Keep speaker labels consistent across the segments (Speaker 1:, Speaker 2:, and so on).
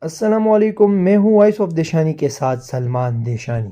Speaker 1: السلام علیکم، میں ہوں وائس آف دیشانی کے ساتھ سلمان دیشانی۔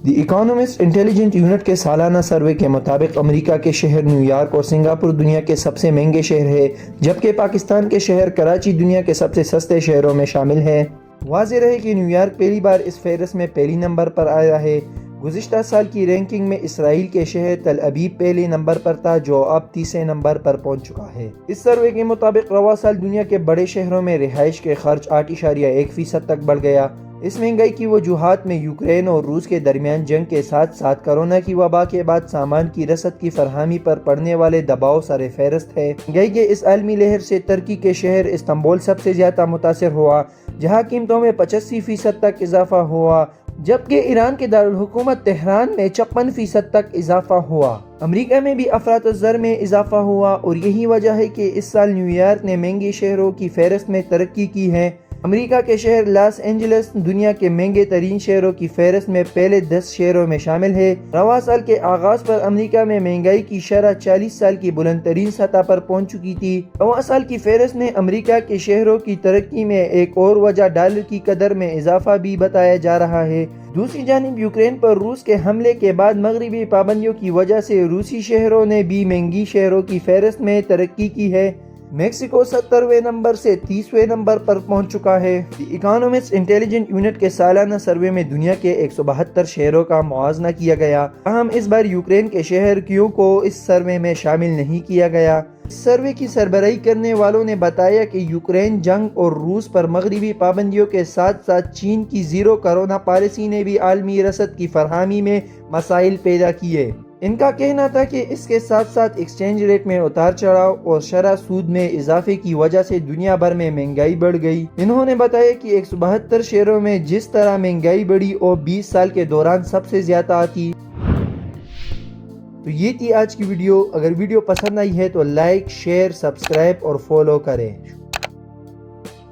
Speaker 1: دی اکانومسٹ انٹیلیجنٹ یونٹ کے سالانہ سروے کے مطابق امریکہ کے شہر نیو یارک اور سنگاپور دنیا کے سب سے مہنگے شہر ہے، جبکہ پاکستان کے شہر کراچی دنیا کے سب سے سستے شہروں میں شامل ہے۔ واضح رہے کہ نیو یارک پہلی بار اس فہرست میں پہلی نمبر پر آیا ہے۔ گزشتہ سال کی رینکنگ میں اسرائیل کے شہر تل ابیب پہلے نمبر پر تھا، جو اب تیسرے نمبر پر پہنچ چکا ہے۔ اس سروے کے مطابق رواں سال دنیا کے بڑے شہروں میں رہائش کے خرچ 8.1% تک بڑھ گیا۔ اس مہنگائی کی وجوہات میں یوکرین اور روس کے درمیان جنگ کے ساتھ ساتھ کرونا کی وبا کے بعد سامان کی رسد کی فراہمی پر پڑنے والے دباؤ سر فہرست ہے۔ مہنگائی کے اس عالمی لہر سے ترکی کے شہر استنبول سب سے زیادہ متاثر ہوا، جہاں قیمتوں میں 85% تک اضافہ ہوا، جبکہ ایران کے دارالحکومت تہران میں 56% تک اضافہ ہوا۔ امریکہ میں بھی افراط زر میں اضافہ ہوا اور یہی وجہ ہے کہ اس سال نیو یارک نے مہنگے شہروں کی فہرست میں ترقی کی ہے۔ امریکہ کے شہر لاس اینجلس دنیا کے مہنگے ترین شہروں کی فہرست میں پہلے 10 شہروں میں شامل ہے۔ رواں سال کے آغاز پر امریکہ میں مہنگائی کی شرح 40 سال کی بلند ترین سطح پر پہنچ چکی تھی۔ رواں سال کی فہرست میں امریکہ کے شہروں کی ترقی میں ایک اور وجہ ڈالر کی قدر میں اضافہ بھی بتایا جا رہا ہے۔ دوسری جانب یوکرین پر روس کے حملے کے بعد مغربی پابندیوں کی وجہ سے روسی شہروں نے بھی مہنگی شہروں کی فہرست میں ترقی کی ہے۔ میکسیکو 70ویں نمبر سے 30ویں نمبر پر پہنچ چکا ہے۔ دی اکانومسٹ انٹیلیجنٹ یونٹ کے سالانہ سروے میں دنیا کے 172 شہروں کا موازنہ کیا گیا، تاہم اس بار یوکرین کے شہر کیو کو اس سروے میں شامل نہیں کیا گیا۔ اس سروے کی سربراہی کرنے والوں نے بتایا کہ یوکرین جنگ اور روس پر مغربی پابندیوں کے ساتھ ساتھ چین کی زیرو کورونا پالیسی نے بھی عالمی رسد کی فراہمی میں مسائل پیدا کیے۔ ان کا کہنا تھا کہ اس کے ساتھ ساتھ ایکسچینج ریٹ میں اتار چڑھاؤ اور شرح سود میں اضافے کی وجہ سے دنیا بھر میں مہنگائی بڑھ گئی۔ انہوں نے بتایا کہ 172 شہروں میں جس طرح مہنگائی بڑھی وہ 20 سال کے دوران سب سے زیادہ تھی۔ تو یہ تھی آج کی ویڈیو۔ اگر ویڈیو پسند آئی ہے تو لائک، شیئر، سبسکرائب اور فالو کریں۔